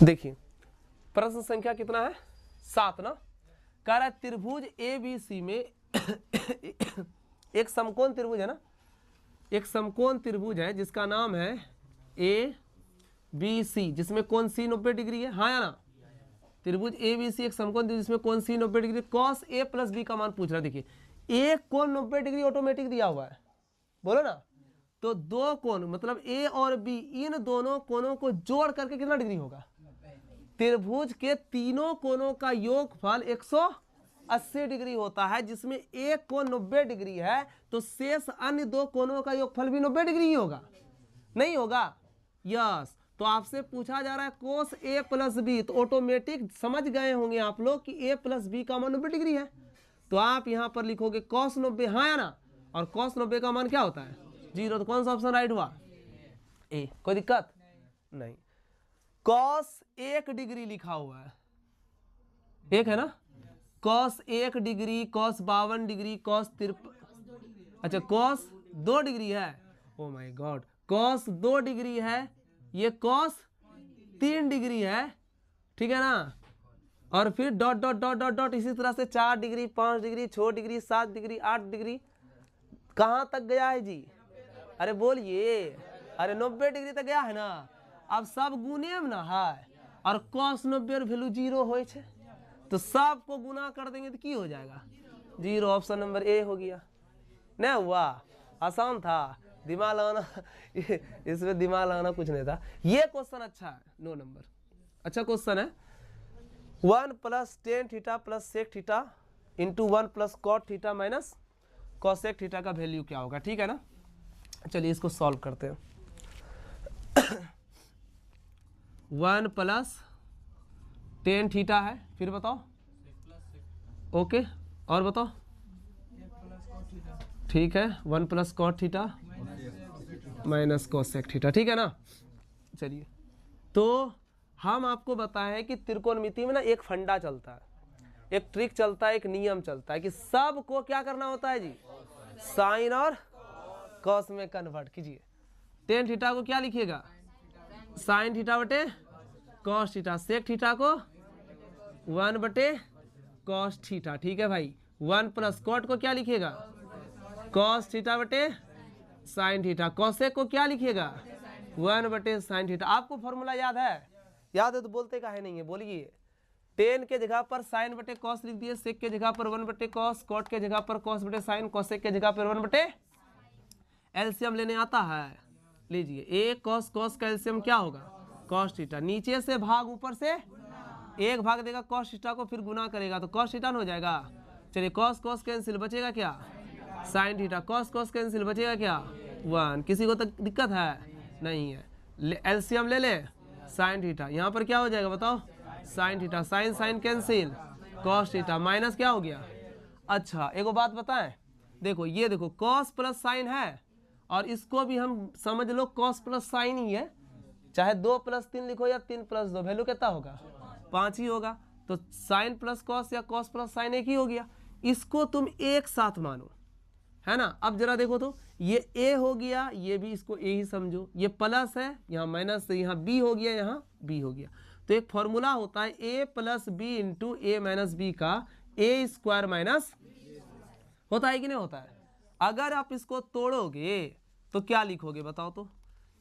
देखिए प्रश्न संख्या कितना है 7 ना। कह रहा है त्रिभुज ABC में एक समकोण त्रिभुज है ना, एक समकोण त्रिभुज है जिसका नाम है ABC, जिसमें कोण C 90 डिग्री है, हाँ या ना। त्रिभुज ABC एक समकोण त्रिभुज जिसमें कोण C 90 degree, cos A plus B का मान पूछ रहा है। देखिए एक कोण 90 डिग्री ऑटोमेटिक दिया हुआ है, बोलो ना। तो दो कोण मतलब A और B, इन दोनों कोणों को जोड़ करके कितना डिग्री होगा? त्रिभुज के तीनों कोणों का योगफल 180 डिग्री होता है, जिसमें एक कोण 90 डिग्री है तो शेष अन्य दो कोणों का योगफल भी 90 डिग्री ही होगा, नहीं होगा? यस। तो आपसे पूछा जा रहा है cos A प्लस B, तो ऑटोमेटिक समझ गए होंगे आप लोग कि A प्लस B का मान 90 डिग्री है। तो आप यहां पर लिखोगे cos 90, हाँ या ना। और cos 90 का मान क्या होता है? 0। तो कौन सा ऑप्शन राइट हुआ? ए। कोई दिक्कत नहीं। cos 1 डिग्री लिखा हुआ है, एक है ना। cos 1 degree, cos 52 degree, cos 53, अच्छा cos 2 डिग्री है। Oh my God, cos 2 degree है, ये cos 3 डिग्री है, ठीक है ना। और फिर dot dot dot dot dot इसी तरह से 4 degree, 5 degree, 6 degree, 7 degree, 8 degree, कहाँ तक गया है जी? अरे बोलिए, अरे 90 डिग्री तक गया है ना। अब सब गुने में ना है, और cos 90 वैल्यू 0 हो, तो सबको गुना कर देंगे तो की हो जाएगा? 0। ऑप्शन नंबर ए हो गया। नहीं हुआ? आसान था, दिमाग लगाना इसमें दिमाग लगाना कुछ नहीं था। ये क्वेश्चन अच्छा है, 9 नंबर अच्छा क्वेश्चन है। 1 plus tan theta plus sec theta into 1 plus cot theta minus cosec theta का वैल्यू क्या होगा, ठीक है ना। चलिए इसको सॉल्व करते हैं। 1 प्लस टेन थीटा है, फिर बताओ। ओके, और बताओ। ठीक है, 1 plus cot theta minus cosec theta, ठीक है ना। चलिए, तो हम आपको बताएं कि त्रिकोणमिति में ना एक फंडा चलता है, एक ट्रिक चलता है, एक नियम चलता है कि सबको क्या करना होता है जी? साइन और कॉस में कन्वर्ट कीजिए। टेन थीटा को क्या लिखिएगा? साइन थीटा बटे कॉस थीटा। सेक थीटा को 1 बटे कॉस थीटा, ठीक है भाई। 1 प्लस कॉट को क्या लिखिएगा? कॉस थीटा बटे साइन थीटा। कॉसेक को क्या लिखिएगा? 1 बटे साइन थीटा। आपको फॉर्मूला याद है? याद है तो बोलते काहे नहीं है, बोलिए। टेन के जगह पर साइन बटे कॉस लिख दिए, सेक के जगह पर 1 बटे कॉस, कॉट के जगह पर कॉस बटे साइन, कॉसेक के जगह पर 1 बटे। एलसीएम लेने आता है, लीजिए। एक कॉस, कॉस का एलसीएम क्या होगा? Cos theta. नीचे से भाग, ऊपर से एक भाग देगा कॉस थीटा को, फिर गुना करेगा तो कॉस थीटा हो जाएगा। चलिए, कॉस कॉस कैंसिल, बचेगा क्या? Sine theta. Cos cos cancel, बचेगा क्या? 1। किसी को तक दिक्कत है? नहीं है। एलसीएम ले ले, साइन थीटा। यहाँ पर क्या हो जाएगा बताओ? Sine theta. Sine sine cancel, cos theta minus क्या हो गया? अच्छा, एक बात बताएं, देखो ये देखो कॉस प्लस साइन है, और इसको भी हम समझ लो कॉस प्लस साइन ही है। चाहे 2 प्लस 3 लिखो या 3 प्लस 2, वैल्यू कितना होगा? 5 ही होगा। तो साइन प्लस कॉस या कॉस प्लस साइन एक ही हो गया। इसको तुम एक साथ मानो, है ना। अब जरा देखो तो, ये ए हो गया, ये भी इसको ए ही समझो। ये प्लस है, यहाँ माइनस है, यहाँ बी हो गया, यहाँ बी हो गया। तो एक फॉर्मूला होता है ए plus B into A minus B का ए स्क्वायर माइनस, होता है कि नहीं होता है? अगर आप इसको तोड़ोगे तो क्या लिखोगे बताओ तो?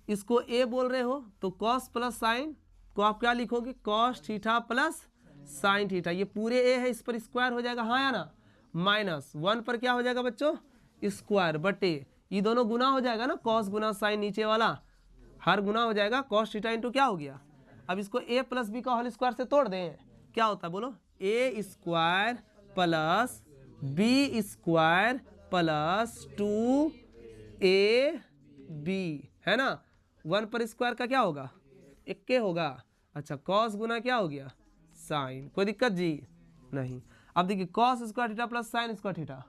इसको ए बोल रहे हो तो कॉस प्लस साइन को आप क्या लिखोगे? Cos theta plus sine theta. ये पूरे ए है, इस पर स्क्वायर हो जाएगा, हाँ या ना। माइनस 1 पर क्या हो जाएगा बच्चों? स्क्वायर बटे, ये दोनों गुना हो जाएगा ना, कॉस गुना साइन, नीचे वाला हर गुना हो जाएगा। कॉस थीटा इंटू क्या हो गया? अब इसको ए प्लस बी का होल स्क्वायर से तोड़ दें, क्या होता है बोलो? A square plus B square plus 2ab, है ना। 1 पर स्क्वायर का क्या होगा? 1 होगा। अच्छा, कॉस गुना क्या हो गया? साइन। कोई दिक्कत जी? नहीं। अब देखिए, cos square theta plus sine square theta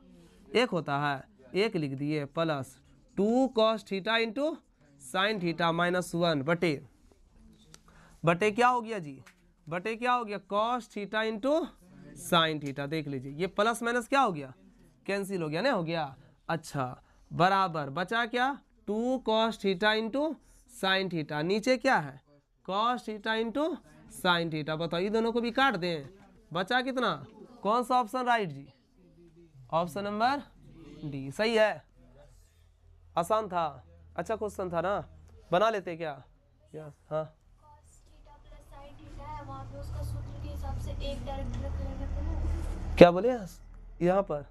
एक होता है, एक लिख दिए, plus 2 cos theta into sine theta minus 1 बटे बटे क्या हो गया जी? बटे क्या हो गया? Cos theta into sine theta. देख लीजिए, ये प्लस माइनस क्या हो गया? कैंसिल हो गया, नहीं हो गया? अच्छा, बराबर बचा क्या? 2 cos theta into sine theta. नीचे क्या है? Cos theta into sine theta. बताओ ये दोनों को भी काट दें, बचा कितना? कौन सा ऑप्शन राइट जी? ऑप्शन नंबर डी सही है। आसान था, अच्छा क्वेश्चन था ना, बना लेते क्या? यस हाँ क्या बोले यहाँ पर?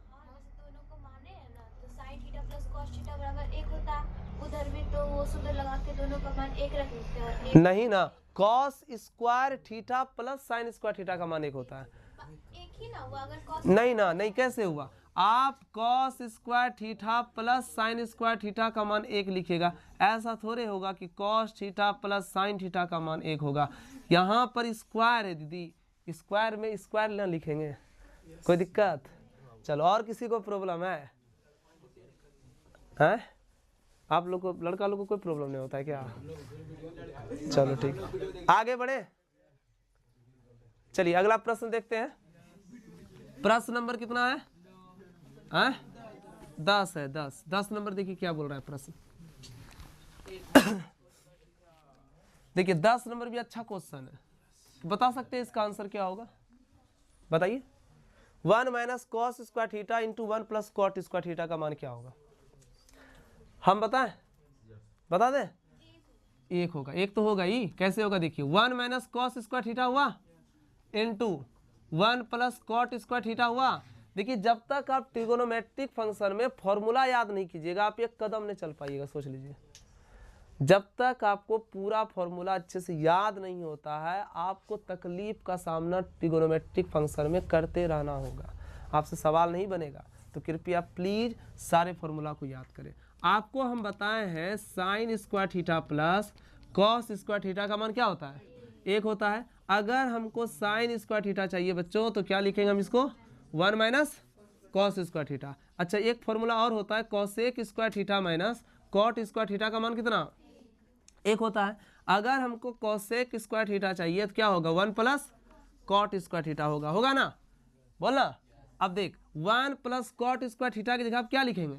उधर भी तो वो सूत्र लगा के दोनों का मान एक रख लेते हैं। नहीं ना, cos square theta plus sine square theta का मान एक होता है। एक ही ना हुआ अगर cos नहीं ना, नहीं कैसे हुआ? आप cos square theta plus sine square theta का मान एक लिखेगा, ऐसा थोड़े होगा कि cos theta plus sine theta का मान एक होगा। यहाँ पर स्क्वायर है दीदी, स्क्वायर में स्क्वायर ना लिखेंगे, कोई दिक्कत? चलो और किसी को प्रॉब्लम है? हैं? आप लोग को, लड़का लोग को कोई प्रॉब्लम नहीं होता है क्या? चलो ठीक, आगे बढ़े। चलिए अगला प्रश्न देखते हैं। प्रश्न नंबर कितना है? 10 है। 10 नंबर देखिए क्या बोल रहा है प्रश्न। देखिए 10 नंबर भी अच्छा क्वेश्चन है, बता सकते हैं इसका आंसर क्या होगा? बताइए। 1 minus cos square theta into 1 plus cot square theta का मान क्या होगा? हम बताएं? बता दें? एक होगा। एक तो होगा ही, कैसे होगा देखिए। 1 माइनस कॉस स्क्वायर थीटा हुआ into 1 plus cot square theta हुआ। देखिए जब तक आप ट्रिगोनोमेट्रिक फंक्शन में फॉर्मूला याद नहीं कीजिएगा आप एक कदम नहीं चल पाइएगा। सोच लीजिए, जब तक आपको पूरा फॉर्मूला अच्छे से याद नहीं होता है आपको तकलीफ का सामना ट्रिगोनोमेट्रिक फंक्शन में करते रहना होगा, आपसे सवाल नहीं बनेगा। तो कृपया प्लीज सारे फॉर्मूला को याद करें। आपको हम बताए हैं sine square theta plus cos square theta का मान क्या होता है? एक होता है। अगर हमको साइन स्क्वायर थीटा चाहिए बच्चों तो क्या लिखेंगे हम इसको? 1 माइनस कॉस स्क्वायर थीटा। अच्छा एक फॉर्मूला और होता है cosec square theta minus cot square theta का मान कितना? एक होता है। अगर हमको कॉसेक स्क्वायर थीटा चाहिए तो क्या होगा? 1 प्लस कॉट स्क्वायर थीटा होगा, होगा ना? बोलना। अब देख 1 प्लस कॉट स्क्वायर थीटा की जगह आप क्या लिखेंगे?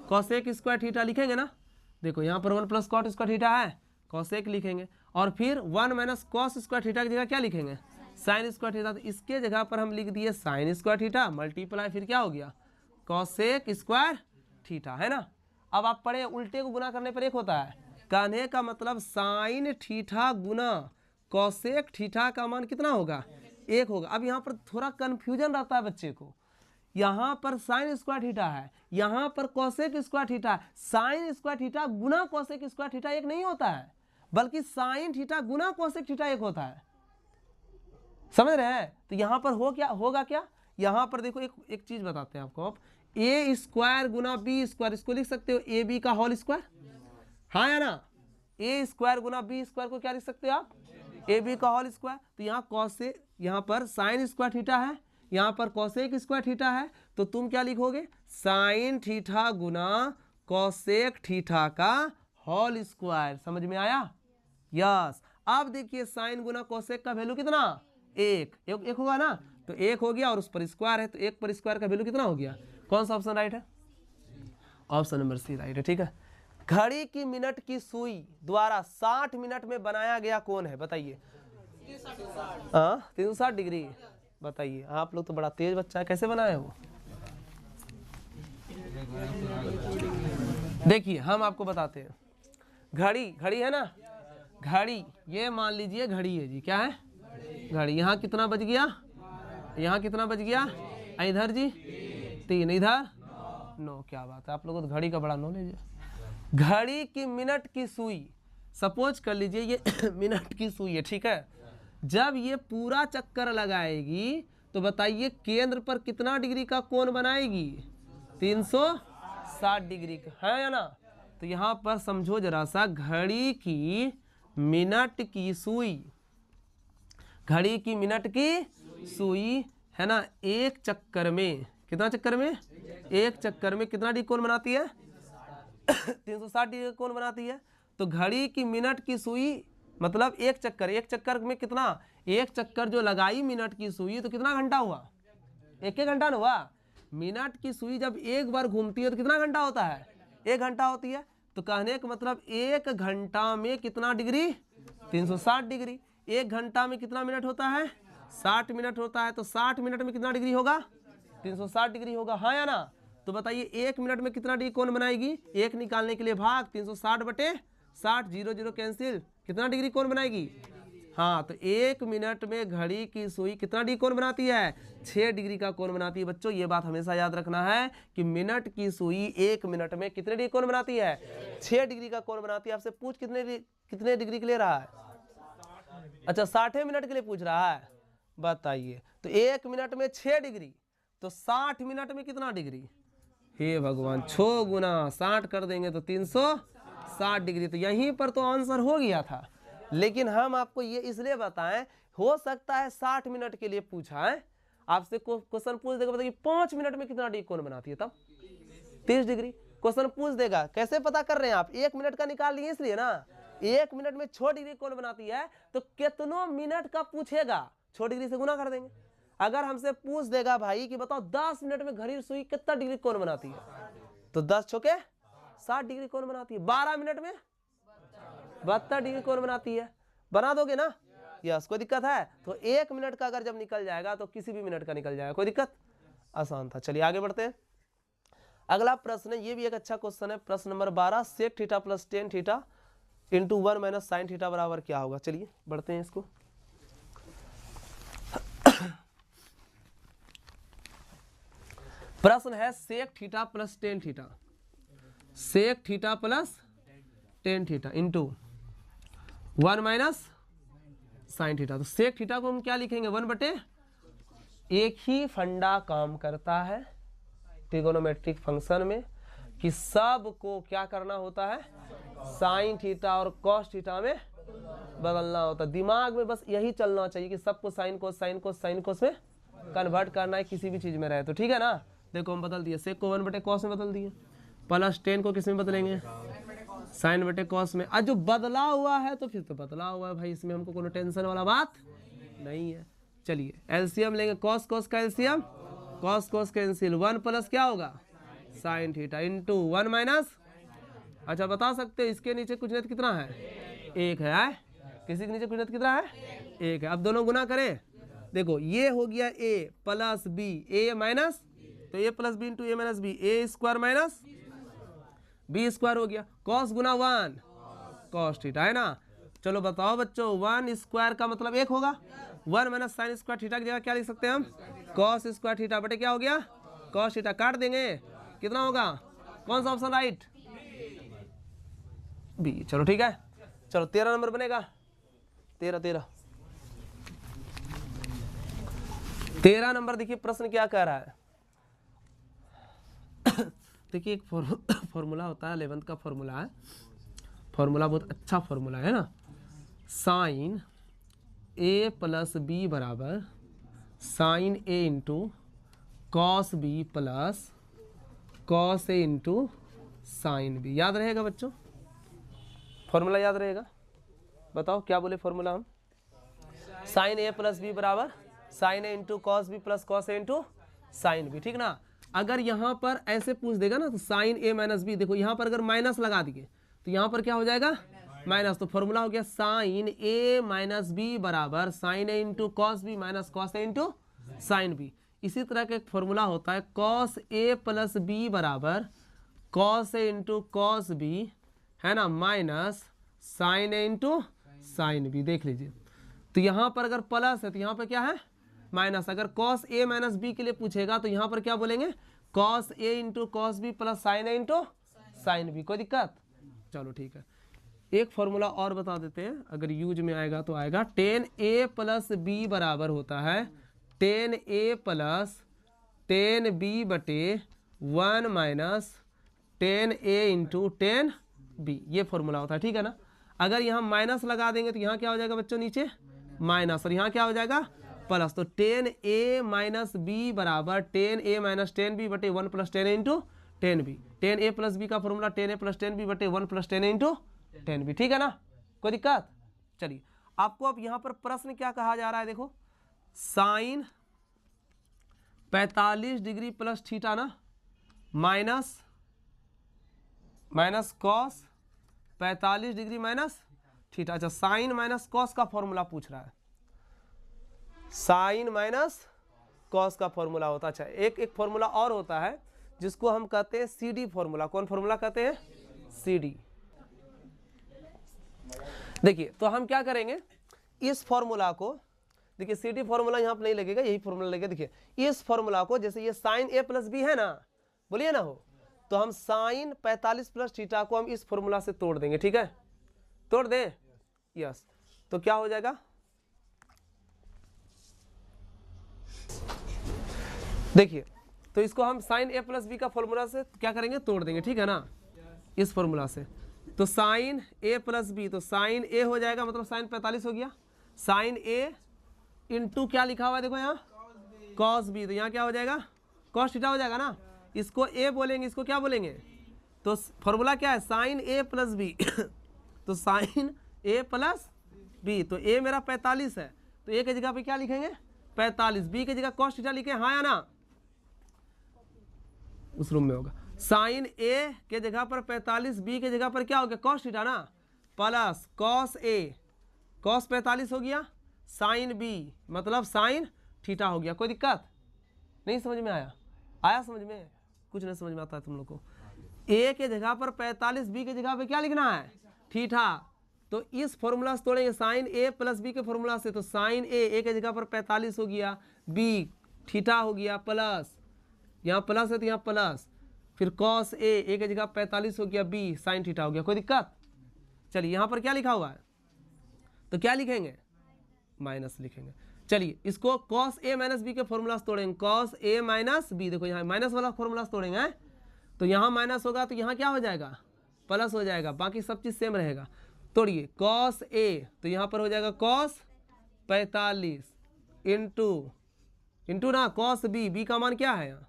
कॉसेक स्क्वायर थीटा लिखेंगे ना। देखो यहाँ पर 1 प्लस कॉट स्क्वायर थीटा है, कॉसेक लिखेंगे। और फिर 1 माइनस कॉस स्क्वायर थीटा की जगह क्या लिखेंगे? Sine square theta. तो इसके जगह पर हम लिख दिए साइन स्क्वायर थीटा मल्टीप्लाई फिर क्या हो गया? कॉसेक स्क्वायर थीटा, है ना। अब आप पढ़े उल्टे को गुना करने पर एक होता है। कहने का मतलब साइन थीटा गुना कॉसेक थीटा का मान कितना होगा? एक होगा। अब यहाँ पर थोड़ा कंफ्यूजन रहता है बच्चे को, यहाँ पर साइन स्क्वायर थीटा है, यहाँ पर कॉसेक स्क्वायर थीटा है। साइन स्क्वायर थीटा गुना कॉसेक स्क्वायर थीटा एक नहीं होता है, बल्कि साइन थीटा गुना कॉसेक थीटा एक होता है। समझ रहे हैं? तो यहाँ पर होगा क्या? यहाँ पर देखो एक चीज बताते हैं आपको। ए स्क्वायर गुना बी स्क्वायर, इसको लिख सकते हो ए बी का होल स्क्वायर, हाँ या ना। ए स्क्वायर गुना बी स्क्वायर को क्या लिख सकते हो आप? ए बी का होल स्क्वायर। तो यहाँ कॉसेक, यहाँ पर साइन स्क्वायर थीटा है, यहाँ पर कॉसेक स्क्वायर थीटा है, तो तुम क्या लिखोगे? साइन थीटा गुना कॉसेक थीटा का होल स्क्वायर। समझ में आया? यस। अब देखिए साइन गुना कॉसेक का वैल्यू कितना? एक होगा ना। तो एक हो गया और उस पर स्क्वायर है, तो एक पर स्क्वायर का वैल्यू कितना हो गया? कौन सा ऑप्शन राइट है? ऑप्शन नंबर सी राइट है। ठीक है। घड़ी की मिनट की सुई द्वारा 60 मिनट में बनाया गया कौन है? बताइए। 360 डिग्री। बताइए, आप लोग तो बड़ा तेज बच्चा है, कैसे बनाए हो? देखिए हम आपको बताते हैं। घड़ी है ना, घड़ी, ये मान लीजिए घड़ी है जी। क्या है? घड़ी। यहाँ कितना बज गया? यहाँ कितना बज गया? इधर जी 3, इधर 9। क्या बात है, आप लोगों को तो घड़ी का बड़ा नॉलेज है। घड़ी की मिनट की सुई, सपोज कर लीजिए ये मिनट की सुई है, ठीक है। जब ये पूरा चक्कर लगाएगी तो बताइए केंद्र पर कितना डिग्री का कोण बनाएगी? 360 डिग्री का, है या ना। तो यहाँ पर समझो जरा सा, घड़ी की मिनट की सुई, घड़ी की मिनट की सुई है ना, एक चक्कर में, कितना चक्कर में? एक चक्कर में कितना डिग्री कोण बनाती है? 360 डिग्री का कोण बनाती है। तो घड़ी की मिनट की सुई मतलब एक चक्कर में कितना? एक चक्कर जो लगाई मिनट की सुई तो कितना घंटा हुआ? 1 घंटा ना हुआ। मिनट की सुई जब एक बार घूमती है तो कितना घंटा होता है? 1 घंटा होती है। तो कहने का मतलब 1 घंटा में कितना डिग्री? 360 डिग्री। 1 घंटा में कितना मिनट होता है? 60 मिनट होता है। तो 60 मिनट में कितना डिग्री होगा? 360 डिग्री होगा, हाँ या ना? तो बताइए 1 मिनट में कितना डिग्री कौन बनाएगी? 1 निकालने के लिए भाग 360 बटे 60, 0 0 कैंसिल, कितना डिग्री कौन बनाएगी? हाँ, तो 1 मिनट में घड़ी की सुई कितना डिग्री कोण बनाती है? 6 डिग्री का कोण बनाती है। बच्चों ये बात हमेशा याद रखना है कि मिनट की सुई 1 मिनट में कितने डिग्री कोण बनाती है? 6 डिग्री का कोण बनाती है। आपसे पूछ कितने डिग्री के लिए रहा है? अच्छा 60 मिनट के लिए पूछ रहा है, बताइए। तो 1 मिनट में 6 डिग्री, तो 60 मिनट में कितना डिग्री? हे भगवान, 6 गुना 60 कर देंगे तो 360 डिग्री। तो यहीं पर तो आंसर हो गया था। लेकिन हम आपको ये इसलिए बताएं, हो सकता है 60 मिनट के लिए पूछा है आपसे, क्वेश्चन पूछ देगा बताइए 5 मिनट में कितना डिग्री कोण बनाती है? तब 30 डिग्री क्वेश्चन पूछ देगा। कैसे पता कर रहे हैं आप? 1 मिनट का निकाल लिए इसलिए ना। 1 मिनट में 6 डिग्री कोण बनाती है, तो कितनों मिनट का पूछेगा? 6 डिग्री से गुना कर देंगे। अगर हमसे पूछ देगा भाई कि बताओ 10 मिनट में घड़ी सुई कितना डिग्री कोण बनाती है, तो 10 छोके 60 डिग्री कोण बनाती है। 12 मिनट में 72 डिग्री कोण बनाती है। बना दोगे ना? यस, कोई दिक्कत है? तो 1 मिनट का अगर जब निकल जाएगा तो किसी भी मिनट का निकल जाएगा, कोई दिक्कत? आसान था। चलिए आगे बढ़ते हैं। अगला प्रश्न है, ये भी एक अच्छा क्वेश्चन है। प्रश्न नंबर 12, sec theta plus tan theta into 1 minus sine theta बराबर क्या होगा? चलिए बढ़ते हैं इसको। प्रश्न है sec theta plus tan theta, sec theta plus tan theta into 1 minus sine theta. तो सेक थीटा को हम क्या लिखेंगे? 1 बटे, एक ही फंडा काम करता है ट्रिगोनोमेट्रिक फंक्शन में कि सब को क्या करना होता है? साइन थीटा और कॉस थीटा में बदलना होता है। दिमाग में बस यही चलना चाहिए कि सबको sine cos sine cos sine cos में कन्वर्ट करना है, किसी भी चीज में रहे तो, ठीक है ना? देखो हम बदल दिए, सेक को 1 बटे कॉस में बदल दिए, प्लस टेन को किस में बदलेंगे? साइन बटे कॉस में। आज जो बदला हुआ है तो फिर तो बदला हुआ है भाई, इसमें हमको कोनो टेंशन वाला बात नहीं है। चलिए एलसीएम लेंगे, कॉस कॉस का LCM, cos cos cancel, 1 plus क्या होगा? साइन थीटा इंटू 1 माइनस, अच्छा बता सकते हो इसके नीचे कुछ नहीं कितना है? 1 है। किसी के नीचे कुछ नहीं कितना है? 1 है। अब दोनों गुना करें, देखो ये हो गया a plus B, A minus, तो a plus B into A minus B, A square minus B square हो गया। कॉस गुना 1 कॉस थीटा, है ना? चलो बताओ बच्चों, 1 स्क्वायर का मतलब 1 होगा। 1 माइनस साइन स्क्वायर थीटा की जगह क्या लिख सकते हैं हम? कॉस स्क्वायर थीटा बटे क्या हो गया? Cos theta. काट देंगे, कितना होगा? कौन सा ऑप्शन राइट? बी। चलो ठीक है, चलो 13 नंबर बनेगा। 13 नंबर देखिए प्रश्न क्या कह रहा है। देखिए एक फॉर्मूला होता है, 11th का फॉर्मूला है, फॉर्मूला बहुत अच्छा फॉर्मूला है ना। साइन ए प्लस बी बराबर sine A into cos B plus cos A into sine B. याद रहेगा बच्चों? फॉर्मूला याद रहेगा? बताओ क्या बोले फॉर्मूला हम? साइन ए प्लस बी बराबर sine A into cos B plus cos A into sine B, ठीक ना? अगर यहाँ पर ऐसे पूछ देगा ना तो साइन ए माइनस बी, देखो यहाँ पर अगर माइनस लगा दिए तो यहाँ पर क्या हो जाएगा? माइनस। तो फॉर्मूला हो गया साइन ए माइनस बी बराबर sine A into cos B minus cos A into sine B. इसी तरह का एक फॉर्मूला होता है कॉस ए प्लस बी बराबर cos A into cos B, है ना, minus sine A into sine B. देख लीजिए, तो यहाँ पर अगर प्लस है तो यहाँ पर क्या है? माइनस। अगर कॉस ए माइनस बी के लिए पूछेगा तो यहाँ पर क्या बोलेंगे? Cos A into cos B plus sine A into sine B. कोई दिक्कत? चलो ठीक है, एक फॉर्मूला और बता देते हैं, अगर यूज में आएगा तो आएगा। टेन ए प्लस बी बराबर होता है टेन ए प्लस टेन बी बटे 1 माइनस टेन ए इंटू टेन बी। ये फॉर्मूला होता है, ठीक है ना? अगर यहाँ माइनस लगा देंगे तो यहाँ क्या हो जाएगा बच्चों? नीचे माइनस, और यहाँ क्या हो जाएगा? प्लस। तो टेन ए माइनस बी बराबर टेन ए माइनस टेन बी बटे 1 प्लस टेन ए इंटू टेन बी। टेन ए प्लस बी का फॉर्मूला टेन ए प्लस टेन बी बटे 1 प्लस टेन ए इंटू टेन बी, ठीक है ना? कोई दिक्कत? चलिए आपको अब यहाँ पर प्रश्न क्या कहा जा रहा है, देखो साइन 45 डिग्री प्लस थीटा ना, minus cos 45 degree minus theta. अच्छा, साइन माइनस कॉस का फॉर्मूला पूछ रहा है, साइन माइनस कॉस का फॉर्मूला होता है। अच्छा, एक फॉर्मूला और होता है जिसको हम कहते हैं CD फॉर्मूला। कौन फॉर्मूला कहते हैं? CD। देखिए, तो हम क्या करेंगे, इस फॉर्मूला को, देखिए CD फॉर्मूला यहाँ पर नहीं लगेगा, यही फॉर्मूला लगेगा। देखिए, इस फॉर्मूला को, जैसे ये साइन A प्लस बी है ना, बोलिए ना हो, तो हम साइन 45 प्लस थीटा को हम इस फॉर्मूला से तोड़ देंगे। ठीक है, तोड़ दें, यस। तो क्या हो जाएगा, देखिए, तो इसको हम साइन A प्लस बी का फॉर्मूला से क्या करेंगे, तोड़ देंगे। ठीक है ना, इस फॉर्मूला से। तो साइन A प्लस बी, तो साइन A हो जाएगा, मतलब साइन 45 हो गया, साइन A इंटू क्या लिखा हुआ है, देखो यहाँ कॉस बी, तो यहाँ क्या हो जाएगा, कॉस थीटा हो जाएगा ना। इसको A बोलेंगे, इसको क्या बोलेंगे, तो फॉर्मूला क्या है, साइन A प्लस बी तो साइन A प्लस बी, तो A मेरा 45 है, तो A की जगह पे क्या लिखेंगे, 45, B की जगह कॉस थीटा लिखे, हाँ या ना, उस रूम में होगा। साइन A के जगह पर 45, B के जगह पर क्या हो गया, कॉस थीटा ना, प्लस कॉस A, कॉस 45 हो गया, साइन B मतलब साइन थीटा हो गया। कोई दिक्कत नहीं, समझ में आया? आया समझ में? कुछ नहीं समझ में आता है तुम लोग को। A के जगह पर 45, B के जगह पे क्या लिखना है, थीटा। तो इस फॉर्मूला से तोड़ेंगे साइन A प्लस बी के फॉर्मूला से, तो साइन A के जगह पर 45 हो गया, B थीटा हो गया, प्लस यहाँ प्लस है तो यहाँ प्लस, फिर कॉस A के जगह 45 हो गया, B साइन थीटा हो गया। कोई दिक्कत? चलिए, यहाँ पर क्या लिखा हुआ है, तो क्या लिखेंगे, माइनस लिखेंगे। चलिए, इसको कॉस A माइनस बी के फॉर्मूला से तोड़ेंगे, कॉस A माइनस बी, देखो यहाँ माइनस वाला फॉर्मूला से तोड़ेंगे, तो यहाँ माइनस होगा तो यहाँ क्या हो जाएगा, प्लस हो जाएगा, बाकी सब चीज़ सेम रहेगा। तोड़िए, कॉस A, तो यहाँ पर हो जाएगा कॉस 45 इंटू ना कॉस B का मान क्या है यहाँ,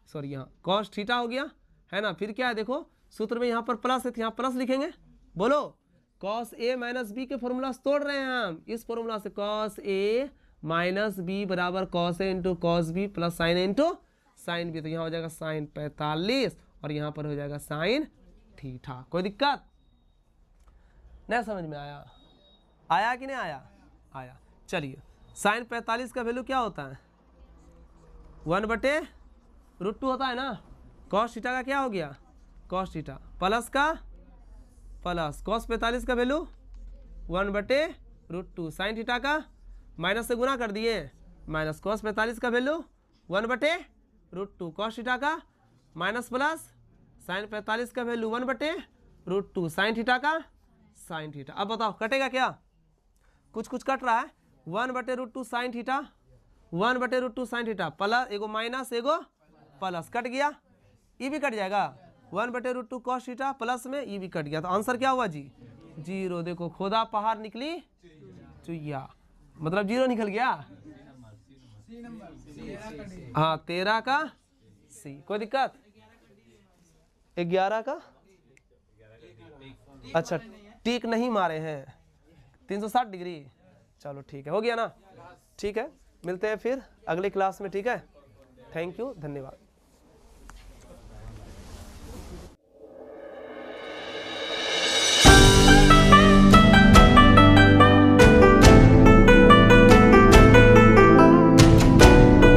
सॉरी यहाँ कॉस थीटा हो गया है ना, फिर क्या है, देखो सूत्र में यहाँ पर प्लस है तो यहाँ प्लस लिखेंगे। बोलो, कॉस A माइनस बी के फॉर्मूला से तोड़ रहे हैं हम, इस फॉर्मूला से कॉस A माइनस बी बराबर cos A into cos B plus sine A into sine B, तो यहाँ हो जाएगा साइन 45 और यहाँ पर हो जाएगा साइन थीटा। कोई दिक्कत नहीं, समझ में आया? आया कि नहीं आया? आया। चलिए, साइन 45 का वैल्यू क्या होता है, 1/√2 होता है ना। कॉस थीटा का क्या हो गया, कॉस थीटा, प्लस का प्लस कॉस 45 का वैल्यू 1/√2, साइन थीटा का माइनस से गुना कर दिए, माइनस कॉस 45 का वैल्यू 1/√2, कॉस थीटा का माइनस प्लस साइन 45 का वैल्यू 1/√2, साइन थीटा का साइन थीटा। अब बताओ कटेगा क्या, कुछ कुछ कट रहा है, 1/√2 sine theta, 1/√2 sine theta, plus एगो माइनस एगो प्लस, कट गया, ये भी कट जाएगा, 1/√2 कॉस थीटा प्लस में ये भी कट गया, तो आंसर क्या हुआ जी, 0। देखो, खोदा पहाड़ निकली चुईया, मतलब 0 निकल गया। हाँ, 13 का C। कोई दिक्कत? 11 का, अच्छा टिक नहीं मारे हैं, 360 डिग्री, चलो ठीक है, हो गया ना। ठीक है, मिलते हैं फिर अगली क्लास में। ठीक है, थैंक यू, धन्यवाद।